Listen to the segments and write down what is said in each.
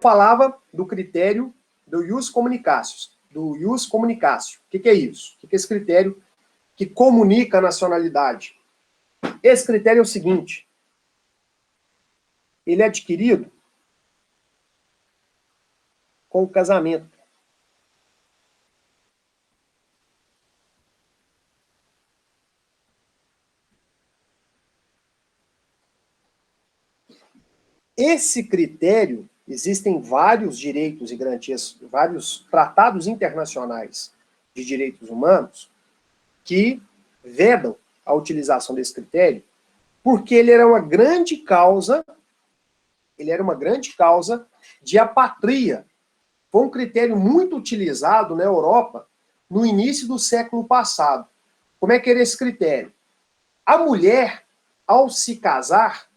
falava do critério do ius communicatio. O que é isso? O que é esse critério que comunica a nacionalidade? Esse critério é o seguinte: ele é adquirido com o casamento. Esse critério, existem vários direitos e garantias, vários tratados internacionais de direitos humanos que vedam a utilização desse critério, porque ele era uma grande causa, de apatria. Foi um critério muito utilizado na Europa no início do século passado. Como é que era esse critério? A mulher, ao se casar,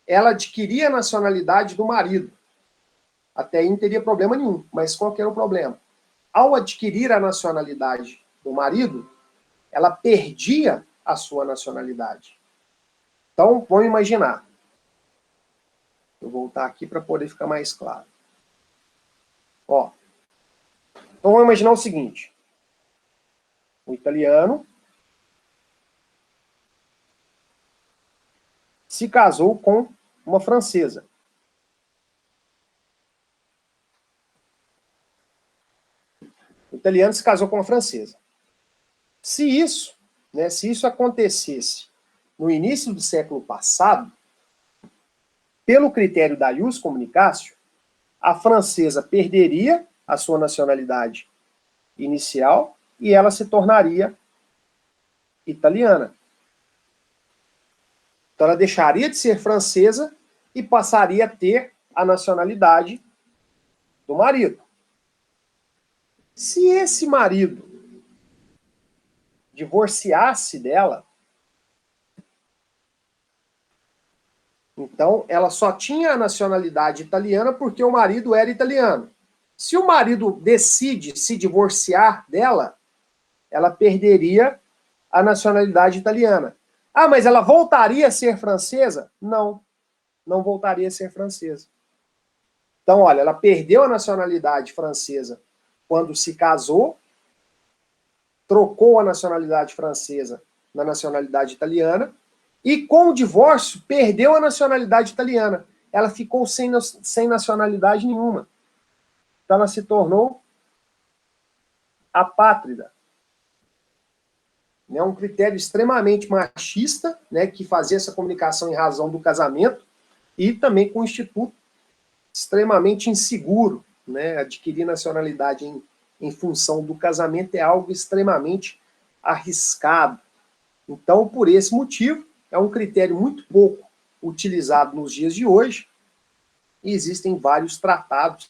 ela adquiria a nacionalidade do marido. Até aí não teria problema nenhum, mas qual que era o problema? Ao adquirir a nacionalidade do marido, ela perdia a sua nacionalidade. Então, vamos imaginar. Vou voltar aqui para poder ficar mais claro. Ó, então vamos imaginar o seguinte. O italiano se casou com uma francesa. O italiano se casou com uma francesa. Se isso acontecesse no início do século passado, pelo critério da ius communicatio, a francesa perderia a sua nacionalidade inicial e ela se tornaria italiana. Então ela deixaria de ser francesa e passaria a ter a nacionalidade do marido. Se esse marido divorciasse dela, então ela só tinha a nacionalidade italiana porque o marido era italiano. Se o marido decide se divorciar dela, ela perderia a nacionalidade italiana. Ah, mas ela voltaria a ser francesa? Não, não voltaria a ser francesa. Então, olha, ela perdeu a nacionalidade francesa quando se casou, trocou a nacionalidade francesa na nacionalidade italiana, e com o divórcio perdeu a nacionalidade italiana. Ela ficou sem nacionalidade nenhuma. Então ela se apátrida. É um critério extremamente machista, né, que fazia essa comunicação em razão do casamento, e também com um instituto extremamente inseguro, né, adquirir nacionalidade em função do casamento é algo extremamente arriscado. Então, por esse motivo, é um critério muito pouco utilizado nos dias de hoje, e existem vários tratados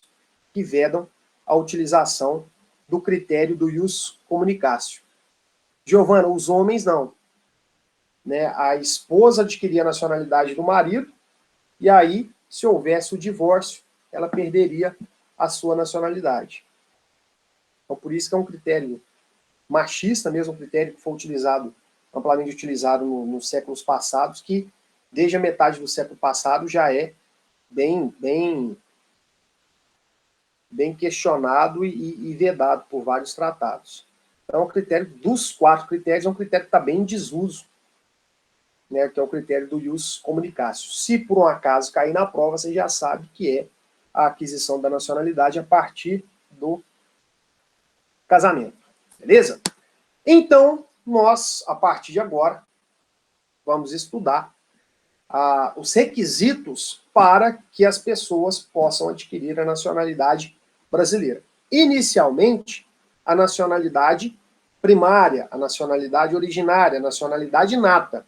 que vedam a utilização do critério do ius communicatio. Giovana, os homens não. Né? A esposa adquiria a nacionalidade do marido, e aí, se houvesse o divórcio, ela perderia a sua nacionalidade. Então, por isso que é um critério machista, mesmo um critério que foi utilizado, amplamente utilizado nos séculos passados, que desde a metade do século passado já é bem questionado e vedado por vários tratados. Então, o critério dos 4 critérios é um critério que está bem em desuso, né, que é o critério do ius communicatio. Se por um acaso cair na prova, você já sabe que é a aquisição da nacionalidade a partir do casamento. Beleza? Então, nós, a partir de agora, vamos estudar os requisitos para que as pessoas possam adquirir a nacionalidade brasileira. Inicialmente, a nacionalidade primária, a nacionalidade originária, a nacionalidade nata.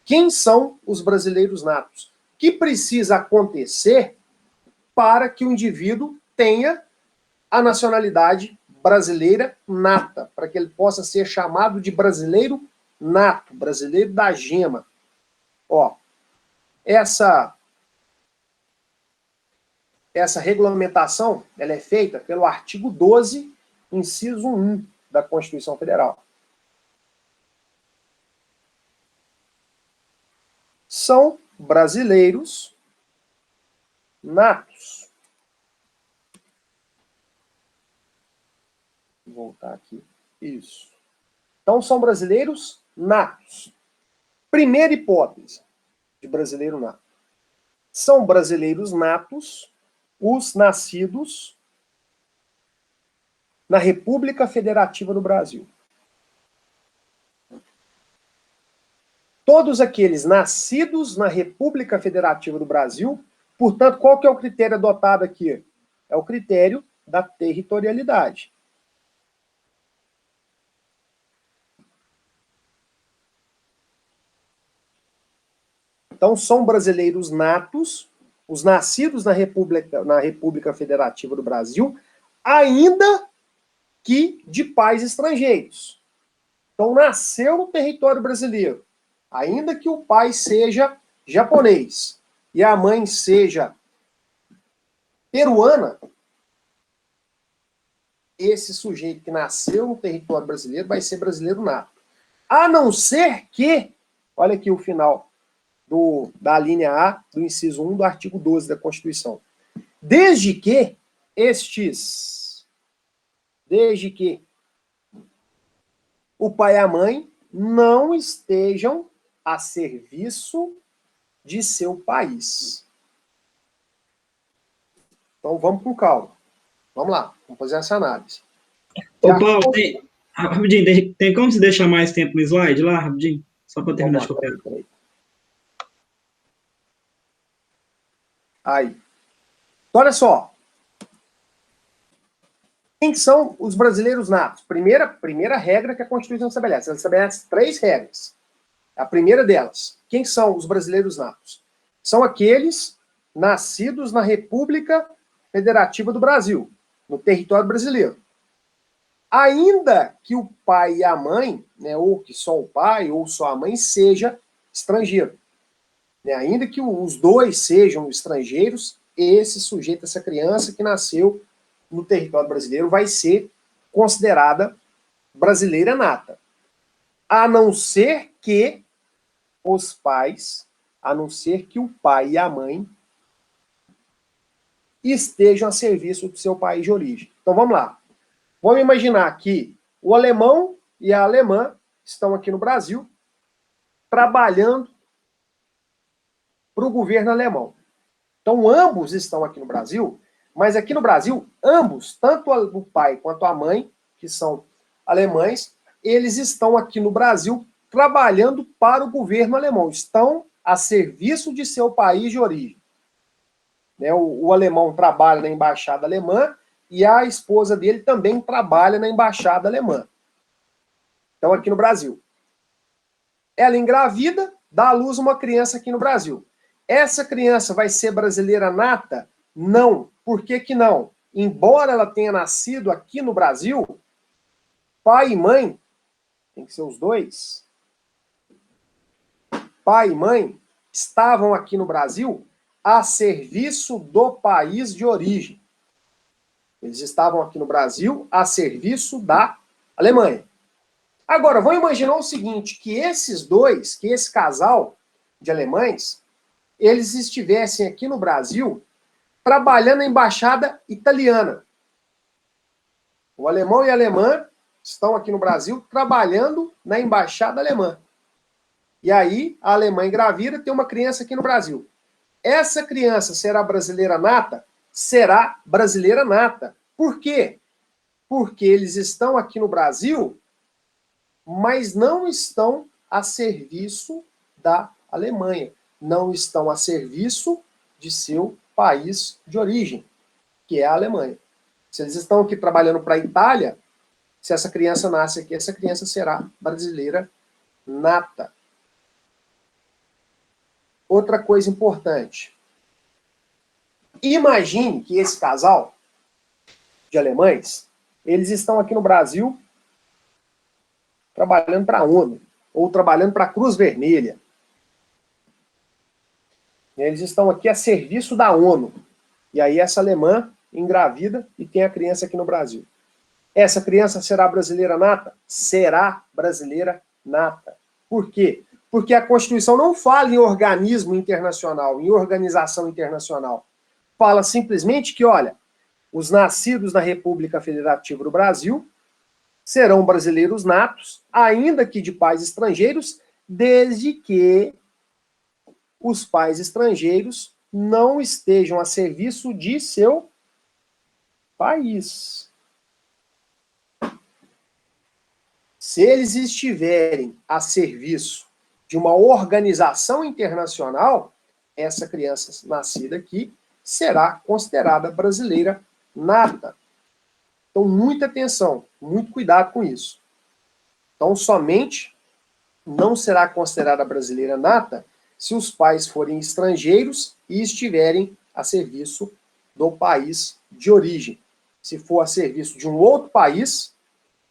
Quem são os brasileiros natos? O que precisa acontecer para que o indivíduo tenha a nacionalidade brasileira nata, para que ele possa ser chamado de brasileiro nato, brasileiro da gema? Ó, essa regulamentação ela é feita pelo artigo 12, inciso 1 da Constituição Federal. São brasileiros natos. voltar aqui. Isso. Então, são brasileiros natos. Primeira hipótese de brasileiro nato. São brasileiros natos os nascidos na República Federativa do Brasil. Todos aqueles nascidos na República Federativa do Brasil, portanto, qual que é o critério adotado aqui? É o critério da territorialidade. Então, são brasileiros natos, os nascidos na República Federativa do Brasil, ainda que de pais estrangeiros. Então, nasceu no território brasileiro, ainda que o pai seja japonês e a mãe seja peruana, esse sujeito que nasceu no território brasileiro vai ser brasileiro nato. A não ser que, olha aqui o final da linha A do inciso 1 do artigo 12 da Constituição. Desde que o pai e a mãe não estejam a serviço de seu país. Então vamos com calma. Vamos lá, vamos fazer essa análise. Ô, Paulo, rapidinho, tem como você deixar mais tempo no slide lá, rapidinho? Só para terminar de copiar. Aí. Então, olha só. Quem são os brasileiros natos? Primeira regra que a Constituição estabelece. Ela estabelece 3 regras. A primeira delas. Quem são os brasileiros natos? São aqueles nascidos na República Federativa do Brasil, no território brasileiro. Ainda que o pai e a mãe, né, ou que só o pai ou só a mãe seja estrangeiro. Né, ainda que os dois sejam estrangeiros, esse sujeito, essa criança que nasceu no território brasileiro vai ser considerada brasileira nata. A não ser que os pais, a não ser que o pai e a mãe estejam a serviço do seu país de origem. Então vamos lá. Vamos imaginar que o alemão e a alemã estão aqui no Brasil trabalhando para o governo alemão. Então ambos estão aqui no Brasil, mas aqui no Brasil, ambos, tanto o pai quanto a mãe, que são alemães, eles estão aqui no Brasil trabalhando para o governo alemão, estão a serviço de seu país de origem. Né, o alemão trabalha na embaixada alemã e a esposa dele também trabalha na embaixada alemã. Então, aqui no Brasil. Ela engravida, dá à luz uma criança aqui no Brasil. Essa criança vai ser brasileira nata? Não. Por que que não? Embora ela tenha nascido aqui no Brasil, pai e mãe, tem que ser os dois, pai e mãe estavam aqui no Brasil a serviço do país de origem. Eles estavam aqui no Brasil a serviço da Alemanha. Agora, vamos imaginar o seguinte, que esse casal de alemães, eles estivessem aqui no Brasil trabalhando na embaixada italiana. O alemão e a alemã estão aqui no Brasil trabalhando na embaixada alemã. E aí, a alemã engravida tem uma criança aqui no Brasil. Essa criança será brasileira nata? Será brasileira nata. Por quê? Porque eles estão aqui no Brasil, mas não estão a serviço da Alemanha. Não estão a serviço de seu país de origem, que é a Alemanha. Se eles estão aqui trabalhando para a Itália, se essa criança nasce aqui, essa criança será brasileira nata. Outra coisa importante. Imagine que esse casal de alemães, eles estão aqui no Brasil trabalhando para a ONU, ou trabalhando para a Cruz Vermelha. Eles estão aqui a serviço da ONU. E aí essa alemã engravida e tem a criança aqui no Brasil. Essa criança será brasileira nata? Será brasileira nata. Por quê? Porque a Constituição não fala em organismo internacional, em organização internacional. Fala simplesmente que, olha, os nascidos na República Federativa do Brasil serão brasileiros natos, ainda que de pais estrangeiros, desde que os pais estrangeiros não estejam a serviço de seu país. Se eles estiverem a serviço de uma organização internacional, essa criança nascida aqui será considerada brasileira nata. Então, muita atenção, muito cuidado com isso. Então, somente não será considerada brasileira nata se os pais forem estrangeiros e estiverem a serviço do país de origem. Se for a serviço de um outro país,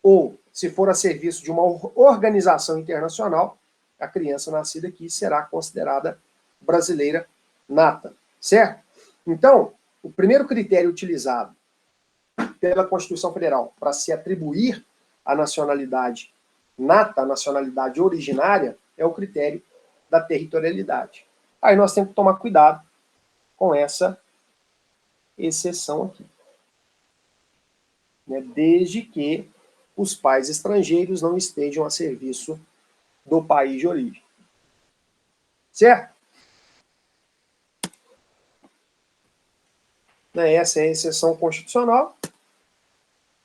ou se for a serviço de uma organização internacional, a criança nascida aqui será considerada brasileira nata, certo? Então, o primeiro critério utilizado pela Constituição Federal para se atribuir a nacionalidade nata, a nacionalidade originária, é o critério da territorialidade. Aí nós temos que tomar cuidado com essa exceção aqui. Né? Desde que os pais estrangeiros não estejam a serviço do país de origem. Certo? Essa é a exceção constitucional.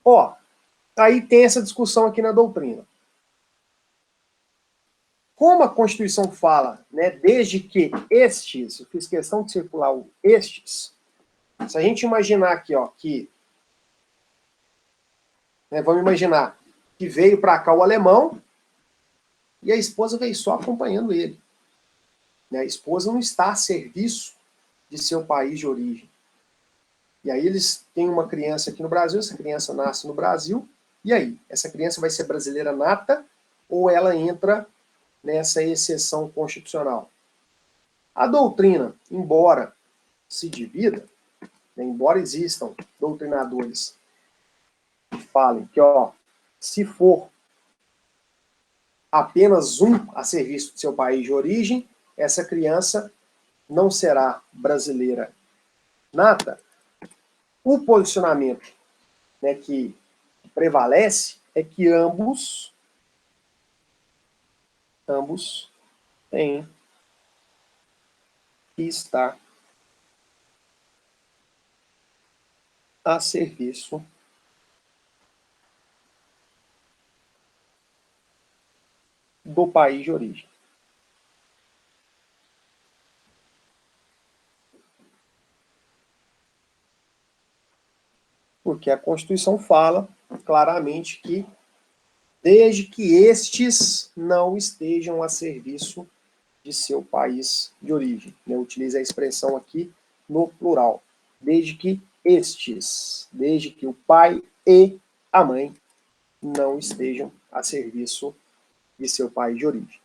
Ó, aí tem essa discussão aqui na doutrina. Como a Constituição fala, né, desde que estes, eu fiz questão de circular o estes, se a gente imaginar aqui, ó, que, né, vamos imaginar que veio para cá o alemão e a esposa veio só acompanhando ele. Né, a esposa não está a serviço de seu país de origem. E aí eles têm uma criança aqui no Brasil, essa criança nasce no Brasil, e aí? Essa criança vai ser brasileira nata ou ela entra nessa exceção constitucional? A doutrina, embora se divida, né, embora existam doutrinadores que falem que, ó, se for apenas um a serviço do seu país de origem, essa criança não será brasileira nata. O posicionamento, né, que prevalece é que ambos têm que estar a serviço do país de origem. Porque a Constituição fala claramente que desde que estes não estejam a serviço de seu país de origem. Eu utilizo a expressão aqui no plural. Desde que estes, desde que o pai e a mãe não estejam a serviço de seu país de origem.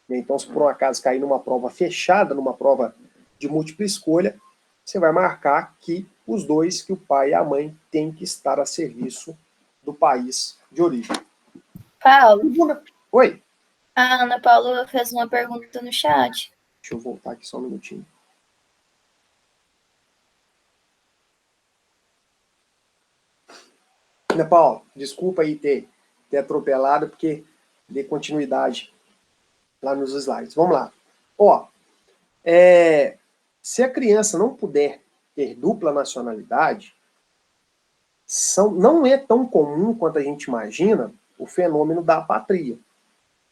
Então, se por um acaso cair numa prova fechada, numa prova de múltipla escolha, você vai marcar que os dois, que o pai e a mãe, têm que estar a serviço do país de origem. Paulo. Oi. A Ana Paula fez uma pergunta no chat. Deixa eu voltar aqui só um minutinho. Ana Paula, desculpa aí ter atropelado, porque dei continuidade lá nos slides. Vamos lá. Ó, se a criança não puder ter dupla nacionalidade, não é tão comum quanto a gente imagina o fenômeno da apatria.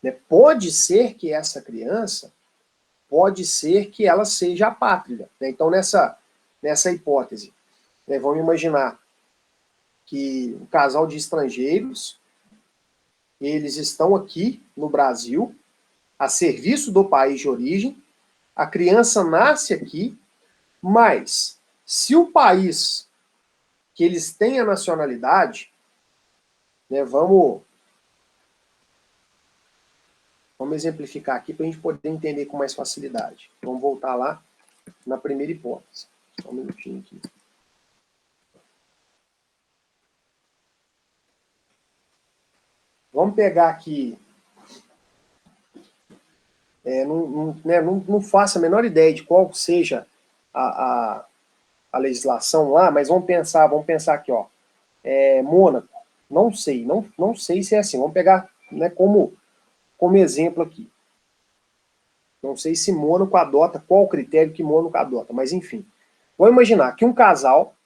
Né? Pode ser que essa criança, pode ser que ela seja apátrida. Né? Então, nessa hipótese, né, vamos imaginar que um casal de estrangeiros, eles estão aqui no Brasil, a serviço do país de origem, a criança nasce aqui, mas se o país que eles têm a nacionalidade, né, vamos exemplificar aqui para a gente poder entender com mais facilidade. Vamos voltar lá na primeira hipótese. Só um minutinho aqui. Vamos pegar aqui. Não faço a menor ideia de qual seja a legislação lá, mas vamos pensar aqui, ó. Mônaco. Não sei, não sei se é assim. Vamos pegar, né, como exemplo aqui. Não sei se Mônaco adota, qual o critério que Mônaco adota, mas enfim. Vamos imaginar que um casal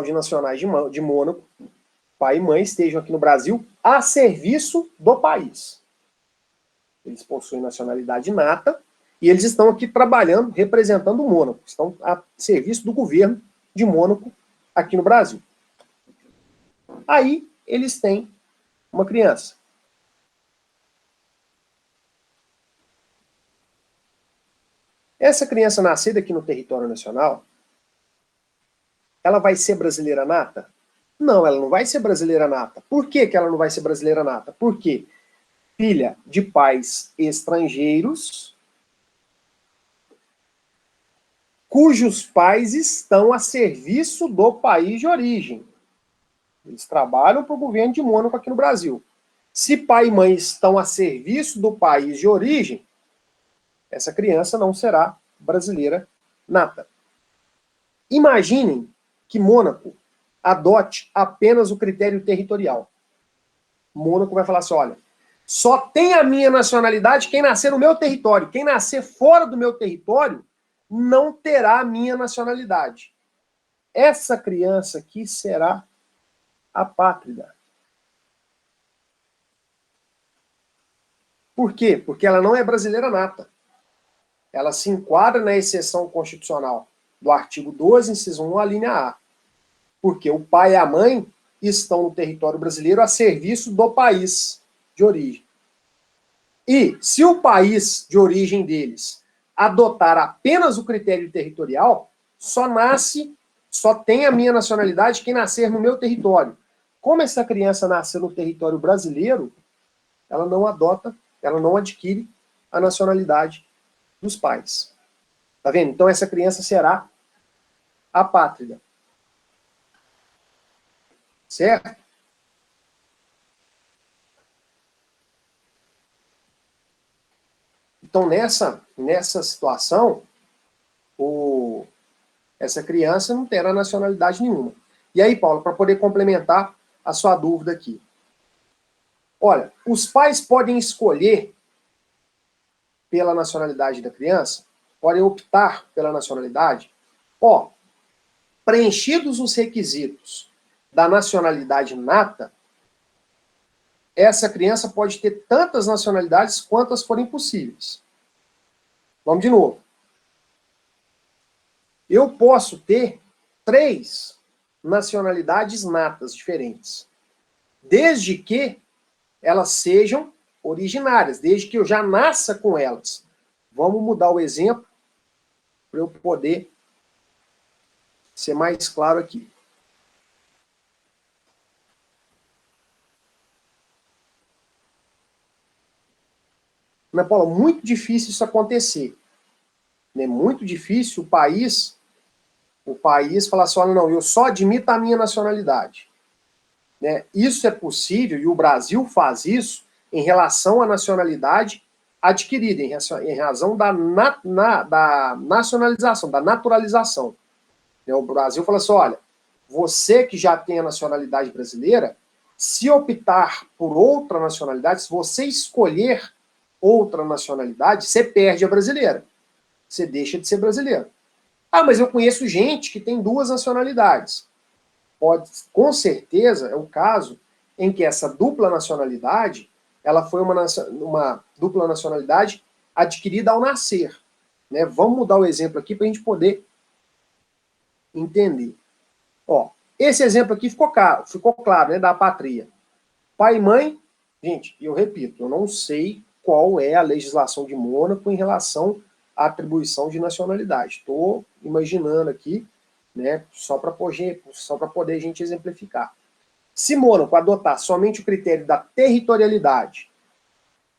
de nacionais de Mônaco, pai e mãe, estejam aqui no Brasil a serviço do país. Eles possuem nacionalidade nata e eles estão aqui trabalhando, representando o Mônaco. Estão a serviço do governo de Mônaco aqui no Brasil. Aí eles têm uma criança. Essa criança nascida aqui no território nacional, ela vai ser brasileira nata? Não, ela não vai ser brasileira nata. Por que ela não vai ser brasileira nata? Porque filha de pais estrangeiros, cujos pais estão a serviço do país de origem. Eles trabalham para o governo de Mônaco aqui no Brasil. Se pai e mãe estão a serviço do país de origem, essa criança não será brasileira nata. Imaginem que Mônaco adote apenas o critério territorial. Mônaco vai falar assim, olha, só tem a minha nacionalidade quem nascer no meu território. Quem nascer fora do meu território não terá a minha nacionalidade. Essa criança aqui será apátrida. Por quê? Porque ela não é brasileira nata. Ela se enquadra na exceção constitucional do artigo 12, inciso 1, a linha A. Porque o pai e a mãe estão no território brasileiro a serviço do país de origem. E se o país de origem deles adotar apenas o critério territorial, só tem a minha nacionalidade quem nascer no meu território. Como essa criança nasceu no território brasileiro, ela não adquire a nacionalidade dos pais. Tá vendo? Então essa criança será apátrida. Certo? Então, nessa situação, essa criança não terá nacionalidade nenhuma. E aí, Paulo, para poder complementar a sua dúvida aqui. Olha, os pais podem escolher pela nacionalidade da criança, podem optar pela nacionalidade. Ó, preenchidos os requisitos da nacionalidade nata, essa criança pode ter tantas nacionalidades quantas forem possíveis. Vamos de novo. Eu posso ter 3 nacionalidades natas diferentes, desde que elas sejam originárias, desde que eu já nasça com elas. Vamos mudar o exemplo para eu poder ser mais claro aqui. Mas, Paulo, muito difícil isso acontecer. É muito difícil o país falar assim, olha, não, eu só admito a minha nacionalidade. Né? Isso é possível, e o Brasil faz isso em relação à nacionalidade adquirida, em razão da nacionalização, da naturalização. Né? O Brasil fala assim, olha, você que já tem a nacionalidade brasileira, se optar por outra nacionalidade, se você escolher outra nacionalidade, você perde a brasileira. Você deixa de ser brasileiro. Ah, mas eu conheço gente que tem 2 nacionalidades. Com certeza é o caso em que essa dupla nacionalidade, ela foi uma dupla nacionalidade adquirida ao nascer. Né? Vamos mudar o exemplo aqui para a gente poder entender. Ó, esse exemplo aqui ficou claro, né, da apatria. Pai e mãe, gente, eu repito, eu não sei qual é a legislação de Mônaco em relação à atribuição de nacionalidade. Estou imaginando aqui, né, só para poder a gente exemplificar. Se Mônaco adotar somente o critério da territorialidade,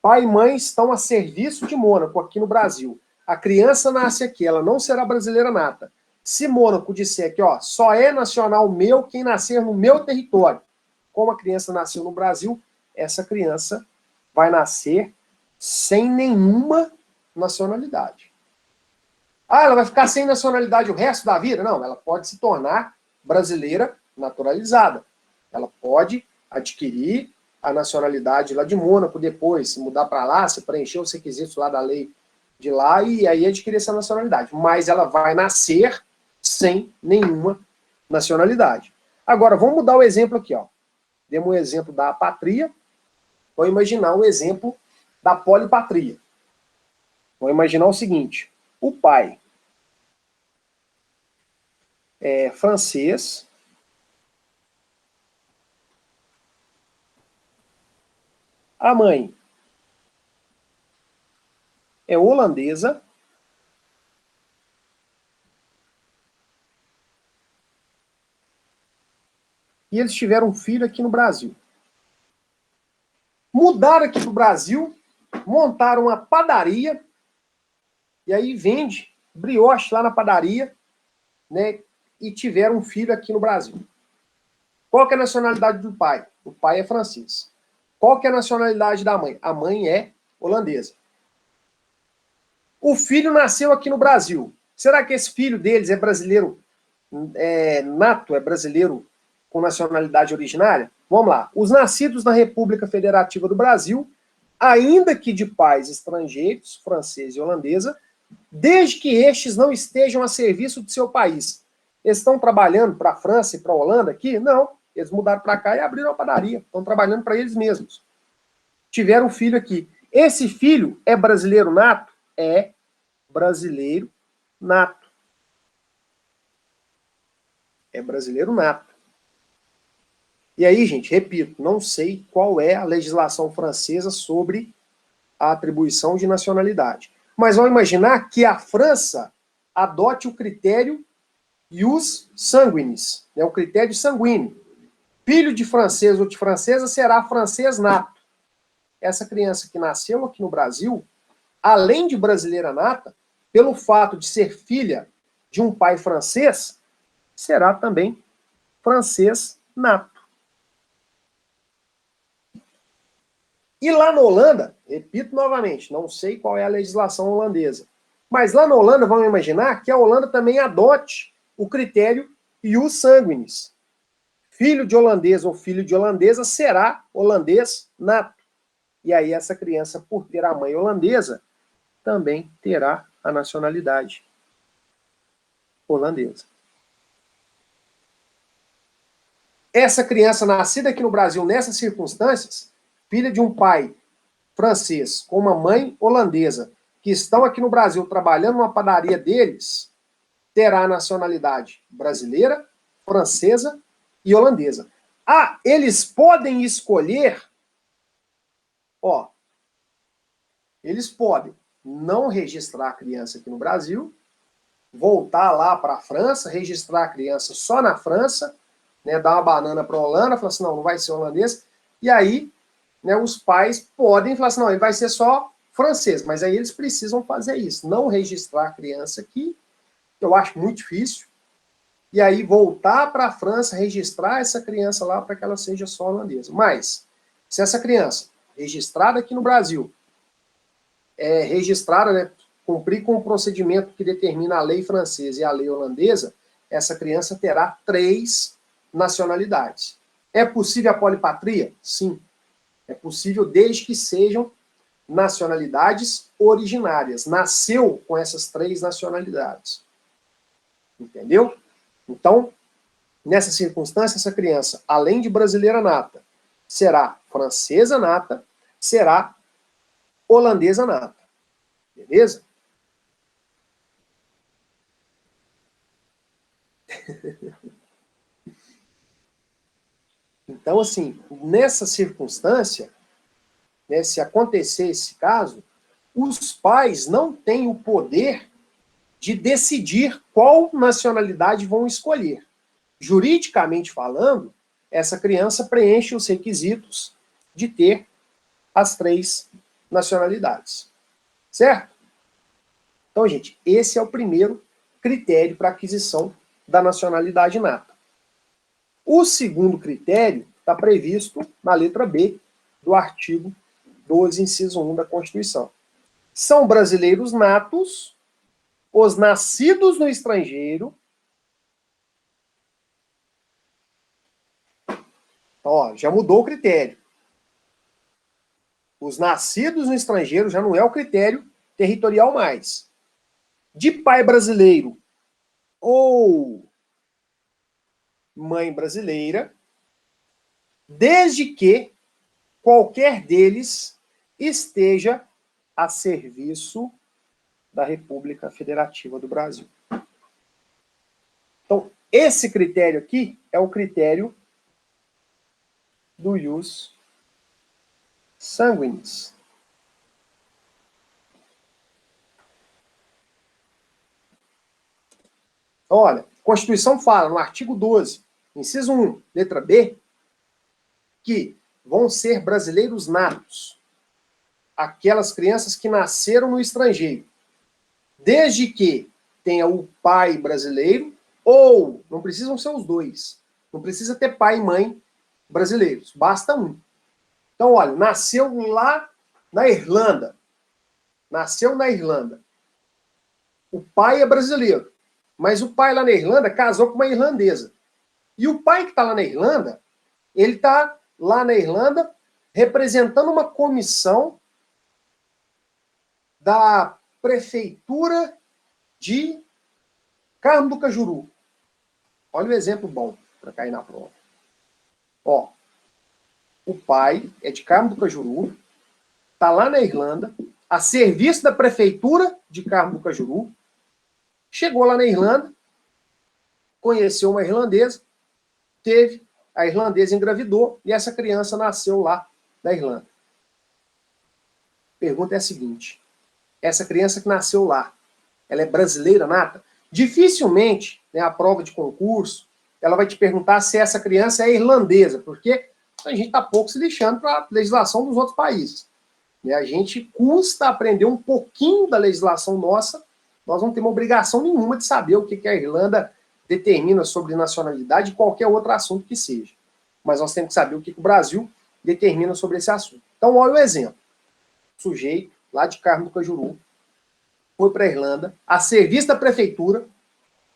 pai e mãe estão a serviço de Mônaco aqui no Brasil. A criança nasce aqui, ela não será brasileira nata. Se Mônaco disser que só é nacional meu quem nascer no meu território, como a criança nasceu no Brasil, essa criança vai nascer sem nenhuma nacionalidade. Ah, ela vai ficar sem nacionalidade o resto da vida? Não, ela pode se tornar brasileira naturalizada. Ela pode adquirir a nacionalidade lá de Mônaco depois, se mudar para lá, se preencher os requisitos lá da lei de lá e aí adquirir essa nacionalidade. Mas ela vai nascer sem nenhuma nacionalidade. Agora, vamos mudar o exemplo aqui, ó. Demos um exemplo da apatria. Vamos imaginar um exemplo da polipatria. Vamos imaginar o seguinte: o pai é francês, a mãe é holandesa, e eles tiveram um filho aqui no Brasil. Mudaram aqui para o Brasil, montaram uma padaria, e aí vende brioche lá na padaria, né? E tiveram um filho aqui no Brasil. Qual que é a nacionalidade do pai? O pai é francês. Qual que é a nacionalidade da mãe? A mãe é holandesa. O filho nasceu aqui no Brasil. Será que esse filho deles é brasileiro nato, é brasileiro com nacionalidade originária? Vamos lá. Os nascidos na República Federativa do Brasil, ainda que de pais estrangeiros, francês e holandesa, desde que estes não estejam a serviço de seu país. Eles estão trabalhando para a França e para a Holanda aqui? Não. Eles mudaram para cá e abriram a padaria. Estão trabalhando para eles mesmos. Tiveram um filho aqui. Esse filho é brasileiro nato? É brasileiro nato. É brasileiro nato. E aí, gente, repito, não sei qual é a legislação francesa sobre a atribuição de nacionalidade. Mas vamos imaginar que a França adote o critério ius sanguinis, né, o critério sanguíneo. Filho de francês ou de francesa será francês nato. Essa criança que nasceu aqui no Brasil, além de brasileira nata, pelo fato de ser filha de um pai francês, será também francês nato. E lá na Holanda, repito novamente, não sei qual é a legislação holandesa, mas lá na Holanda, vamos imaginar que a Holanda também adote o critério ius sanguinis. Filho de holandês ou filho de holandesa será holandês nato. E aí essa criança, por ter a mãe holandesa, também terá a nacionalidade holandesa. Essa criança nascida aqui no Brasil nessas circunstâncias, filha de um pai francês com uma mãe holandesa, que estão aqui no Brasil trabalhando numa padaria deles, terá a nacionalidade brasileira, francesa e holandesa. Ah, eles podem escolher, ó, eles podem não registrar a criança aqui no Brasil, voltar lá para a França, registrar a criança só na França, né, dar uma banana para a Holanda, falar assim, não vai ser holandês, e aí, né, os pais podem falar assim, não, ele vai ser só francês, mas aí eles precisam fazer isso, não registrar a criança aqui, que eu acho muito difícil, e aí voltar para a França, registrar essa criança lá para que ela seja só holandesa. Mas, se essa criança, registrada aqui no Brasil, é registrada, né, cumprir com o procedimento que determina a lei francesa e a lei holandesa, essa criança terá 3 nacionalidades. É possível a polipatria? Sim. É possível desde que sejam nacionalidades originárias. Nasceu com essas 3 nacionalidades. Entendeu? Então, nessa circunstância, essa criança, além de brasileira nata, será francesa nata, será holandesa nata. Beleza? Então, assim, nessa circunstância, né, se acontecer esse caso, os pais não têm o poder de decidir qual nacionalidade vão escolher. Juridicamente falando, essa criança preenche os requisitos de ter as 3 nacionalidades. Certo? Então, gente, esse é o primeiro critério para aquisição da nacionalidade nata. O segundo critério está previsto na letra B do artigo 12, inciso 1 da Constituição. São brasileiros natos os nascidos no estrangeiro. Ó, já mudou o critério. Os nascidos no estrangeiro já não é o critério territorial mais. De pai brasileiro ou mãe brasileira, desde que qualquer deles esteja a serviço da República Federativa do Brasil. Então, esse critério aqui é o critério do ius sanguinis. Olha, a Constituição fala no artigo 12, inciso 1, letra B, que vão ser brasileiros natos aquelas crianças que nasceram no estrangeiro, desde que tenha o pai brasileiro, ou não precisam ser os dois, não precisa ter pai e mãe brasileiros, basta um. Então, olha, nasceu lá na Irlanda, o pai é brasileiro, mas o pai lá na Irlanda casou com uma irlandesa. E o pai que está lá na Irlanda, ele está lá na Irlanda representando uma comissão da prefeitura de Carmo do Cajuru. Olha um exemplo bom para cair na prova. Ó, o pai é de Carmo do Cajuru, está lá na Irlanda, a serviço da prefeitura de Carmo do Cajuru, chegou lá na Irlanda, conheceu uma irlandesa, a irlandesa engravidou e essa criança nasceu lá na Irlanda. A pergunta é a seguinte: essa criança que nasceu lá, ela é brasileira nata? Dificilmente, né, a prova de concurso, ela vai te perguntar se essa criança é irlandesa, porque a gente está pouco se lixando para a legislação dos outros países. Né? A gente custa aprender um pouquinho da legislação nossa, nós não temos obrigação nenhuma de saber o que a Irlanda determina sobre nacionalidade e qualquer outro assunto que seja. Mas nós temos que saber o que o Brasil determina sobre esse assunto. Então, olha o exemplo. Sujeito, lá de Carmo do Cajuru, foi para a Irlanda, a serviço da prefeitura.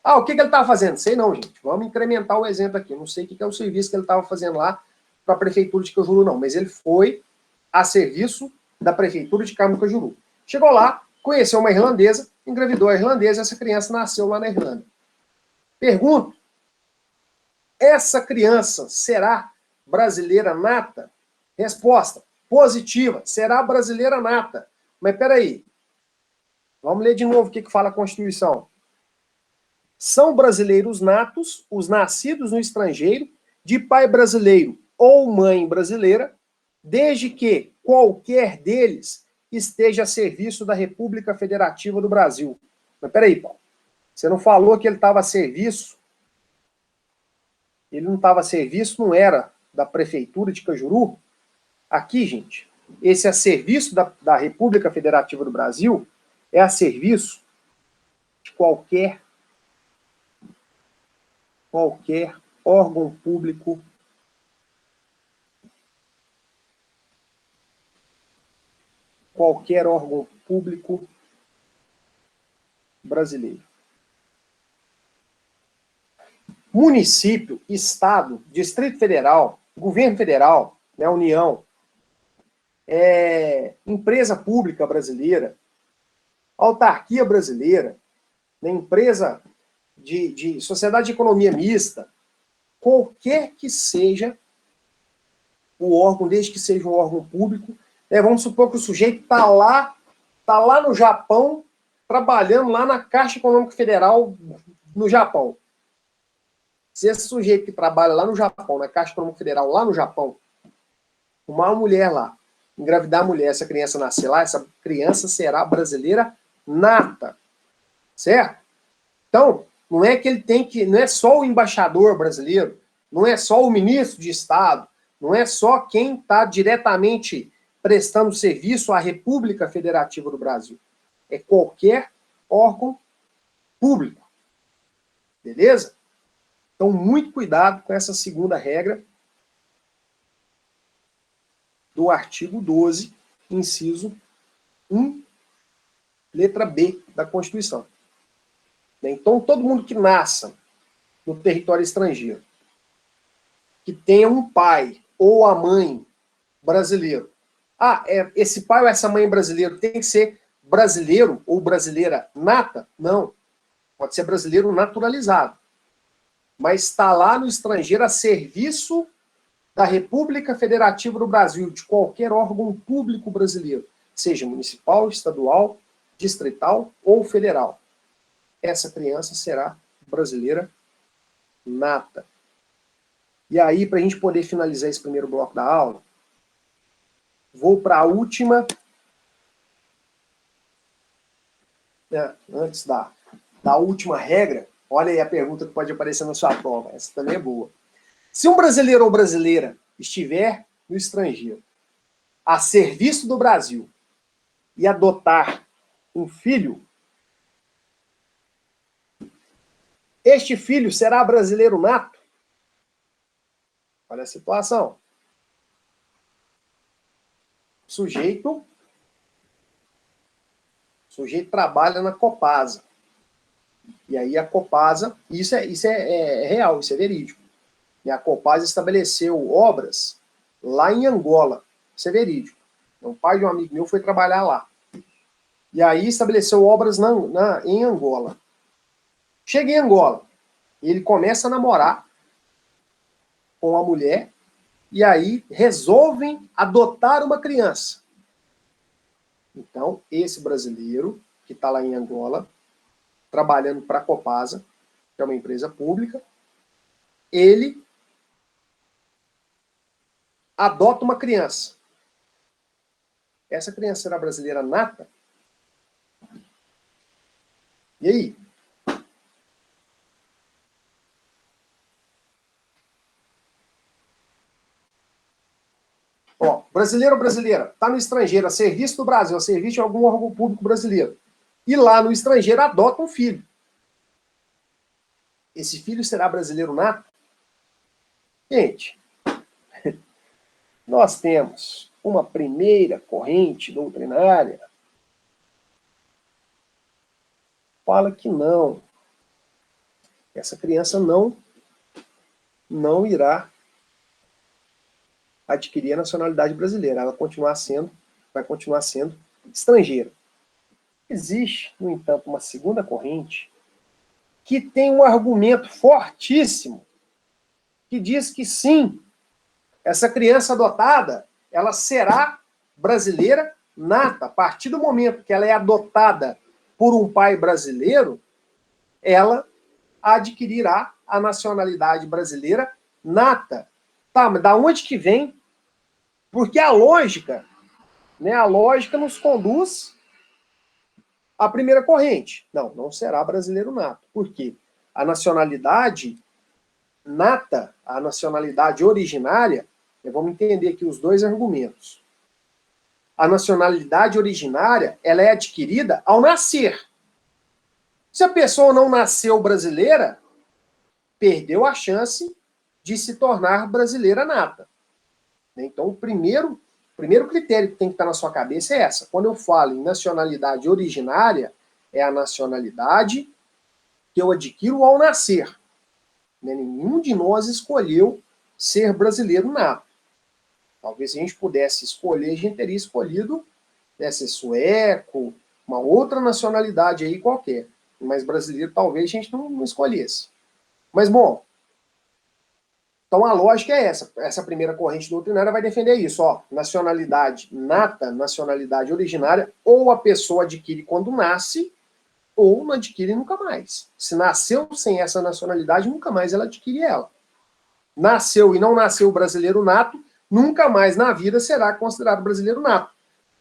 Ah, o que ele estava fazendo? Sei não, gente. Vamos incrementar o exemplo aqui. Não sei o que é o serviço que ele estava fazendo lá para a prefeitura de Cajuru, não. Mas ele foi a serviço da prefeitura de Carmo do Cajuru. Chegou lá, conheceu uma irlandesa, engravidou a irlandesa e essa criança nasceu lá na Irlanda. Pergunto, essa criança será brasileira nata? Resposta, positiva, será brasileira nata. Mas peraí, vamos ler de novo o que fala a Constituição. São brasileiros natos os nascidos no estrangeiro, de pai brasileiro ou mãe brasileira, desde que qualquer deles esteja a serviço da República Federativa do Brasil. Mas peraí, Paulo, você não falou que ele estava a serviço? Ele não estava a serviço, não era da Prefeitura de Cajuru? Aqui, gente, esse a serviço da República Federativa do Brasil é a serviço de qualquer órgão público brasileiro. Município, Estado, Distrito Federal, Governo Federal, né, União, empresa pública brasileira, autarquia brasileira, né, empresa de sociedade de economia mista, qualquer que seja o órgão, desde que seja um órgão público, né, vamos supor que o sujeito está lá no Japão, trabalhando lá na Caixa Econômica Federal no Japão. Se esse sujeito que trabalha lá no Japão, na Caixa Econômica Federal, lá no Japão, uma mulher lá, engravidar a mulher, essa criança nascer lá, essa criança será brasileira nata. Certo? Então, não é que ele tem que, não é só o embaixador brasileiro, não é só o ministro de Estado, não é só quem está diretamente prestando serviço à República Federativa do Brasil. É qualquer órgão público. Beleza? Então, muito cuidado com essa segunda regra do artigo 12, inciso 1, letra B da Constituição. Então, todo mundo que nasça no território estrangeiro, que tenha um pai ou a mãe brasileiro. Esse pai ou essa mãe brasileiro tem que ser brasileiro ou brasileira nata? Não. Pode ser brasileiro naturalizado. Mas está lá no estrangeiro a serviço da República Federativa do Brasil, de qualquer órgão público brasileiro, seja municipal, estadual, distrital ou federal. Essa criança será brasileira nata. E aí, para a gente poder finalizar esse primeiro bloco da aula, vou para a última, antes da última regra. Olha aí a pergunta que pode aparecer na sua prova, essa também é boa. Se um brasileiro ou brasileira estiver no estrangeiro, a serviço do Brasil, e adotar um filho, este filho será brasileiro nato? Olha a situação. O sujeito trabalha na Copasa. E aí a Copasa, isso é real, isso é verídico. E a Copasa estabeleceu obras lá em Angola. Isso é verídico. O pai de um amigo meu foi trabalhar lá. E aí estabeleceu obras em Angola. Chega em Angola, ele começa a namorar com a mulher, e aí resolvem adotar uma criança. Então, esse brasileiro, que está lá em Angola, trabalhando para a Copasa, que é uma empresa pública, ele adota uma criança. Essa criança será brasileira nata? E aí? Ó, brasileiro ou brasileira, está no estrangeiro, a serviço do Brasil, a serviço de algum órgão público brasileiro. E lá no estrangeiro adota um filho. Esse filho será brasileiro nato? Gente, nós temos uma primeira corrente doutrinária fala que não. Essa criança não irá adquirir a nacionalidade brasileira. Ela vai continuar sendo estrangeira. Existe, no entanto, uma segunda corrente que tem um argumento fortíssimo que diz que sim, essa criança adotada, ela será brasileira nata. A partir do momento que ela é adotada por um pai brasileiro, ela adquirirá a nacionalidade brasileira nata. Tá, mas da onde que vem? Porque a lógica nos conduz à primeira corrente. Não será brasileiro nato. Por quê? A nacionalidade nata, a nacionalidade originária, vamos entender aqui os dois argumentos. A nacionalidade originária, ela é adquirida ao nascer. Se a pessoa não nasceu brasileira, perdeu a chance de se tornar brasileira nata. Então, o primeiro critério que tem que estar na sua cabeça é essa. Quando eu falo em nacionalidade originária, é a nacionalidade que eu adquiro ao nascer. Nenhum de nós escolheu ser brasileiro nato. Talvez se a gente pudesse escolher, a gente teria escolhido ser sueco, uma outra nacionalidade aí qualquer. Mas brasileiro talvez a gente não escolhesse. Mas, bom, então a lógica é essa. Essa primeira corrente doutrinária vai defender isso. Ó, nacionalidade nata, nacionalidade originária, ou a pessoa adquire quando nasce, ou não adquire nunca mais. Se nasceu sem essa nacionalidade, nunca mais ela adquire ela. Nasceu e não nasceu brasileiro nato, nunca mais na vida será considerado brasileiro nato.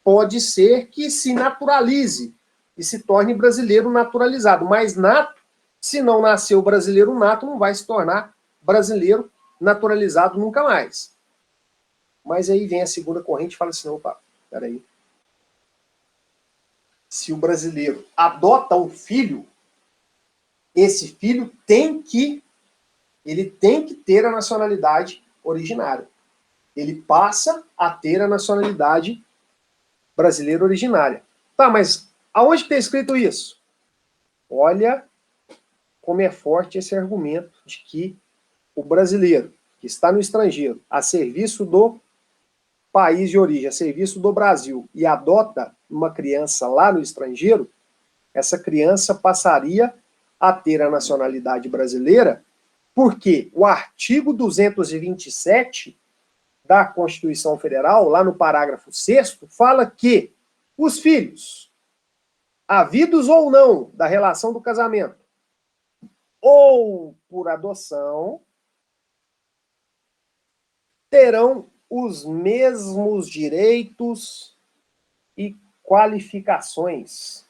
Pode ser que se naturalize e se torne brasileiro naturalizado, mas nato, se não nasceu brasileiro nato, não vai se tornar brasileiro naturalizado nunca mais. Mas aí vem a segunda corrente e fala assim, opa, peraí. Se o brasileiro adota um filho, esse filho tem que ter a nacionalidade originária. Ele passa a ter a nacionalidade brasileira originária. Tá, mas aonde está escrito isso? Olha como é forte esse argumento de que o brasileiro que está no estrangeiro, a serviço do país de origem, a serviço do Brasil, e adota uma criança lá no estrangeiro, essa criança passaria a ter a nacionalidade brasileira, porque o artigo 227 da Constituição Federal, lá no parágrafo 6º, fala que os filhos, havidos ou não da relação do casamento, ou por adoção, terão os mesmos direitos e qualificações.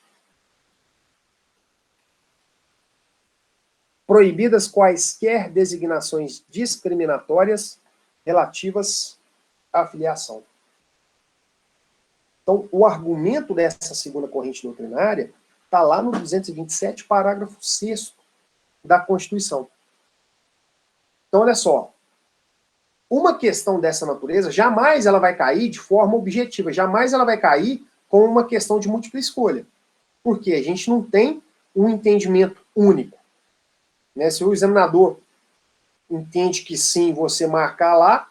Proibidas quaisquer designações discriminatórias relativas à filiação. Então, o argumento dessa segunda corrente doutrinária está lá no 227, parágrafo 6º da Constituição. Então, olha só. Uma questão dessa natureza, jamais ela vai cair de forma objetiva, jamais ela vai cair com uma questão de múltipla escolha. Porque a gente não tem um entendimento único. Né? Se o examinador entende que sim, você marcar lá,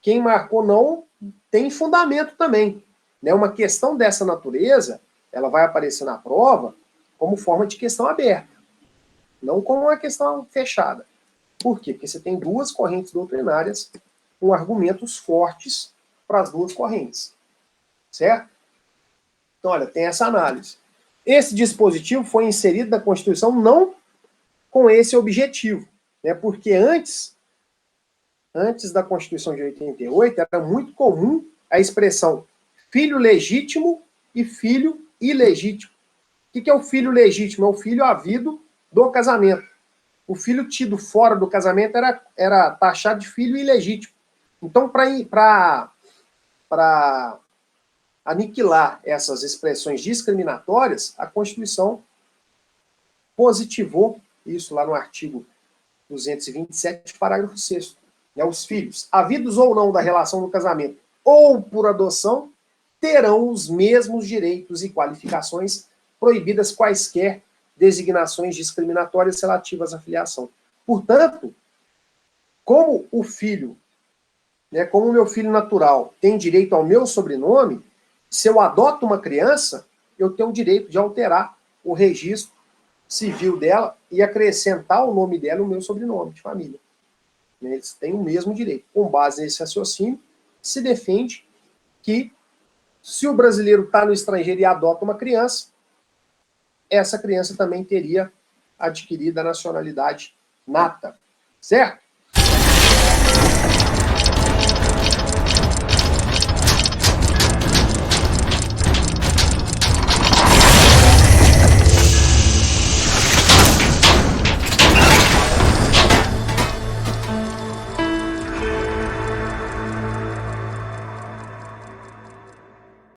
quem marcou não tem fundamento também. Né? Uma questão dessa natureza, ela vai aparecer na prova como forma de questão aberta, não como uma questão fechada. Por quê? Porque você tem duas correntes doutrinárias com argumentos fortes para as duas correntes. Certo? Então, olha, tem essa análise. Esse dispositivo foi inserido na Constituição não com esse objetivo, né? Porque antes da Constituição de 88, era muito comum a expressão filho legítimo e filho ilegítimo. O que é o filho legítimo? É o filho havido do casamento. O filho tido fora do casamento era taxado de filho ilegítimo. Então, para aniquilar essas expressões discriminatórias, a Constituição positivou isso lá no artigo 227, parágrafo 6º. Né? Os filhos, havidos ou não da relação do casamento, ou por adoção, terão os mesmos direitos e qualificações, proibidas quaisquer designações discriminatórias relativas à filiação. Portanto, como o filho, né, como o meu filho natural tem direito ao meu sobrenome, se eu adoto uma criança, eu tenho o direito de alterar o registro civil dela e acrescentar o nome dela no meu sobrenome de família. Eles têm o mesmo direito. Com base nesse raciocínio, se defende que se o brasileiro está no estrangeiro e adota uma criança, essa criança também teria adquirido a nacionalidade nata. Certo?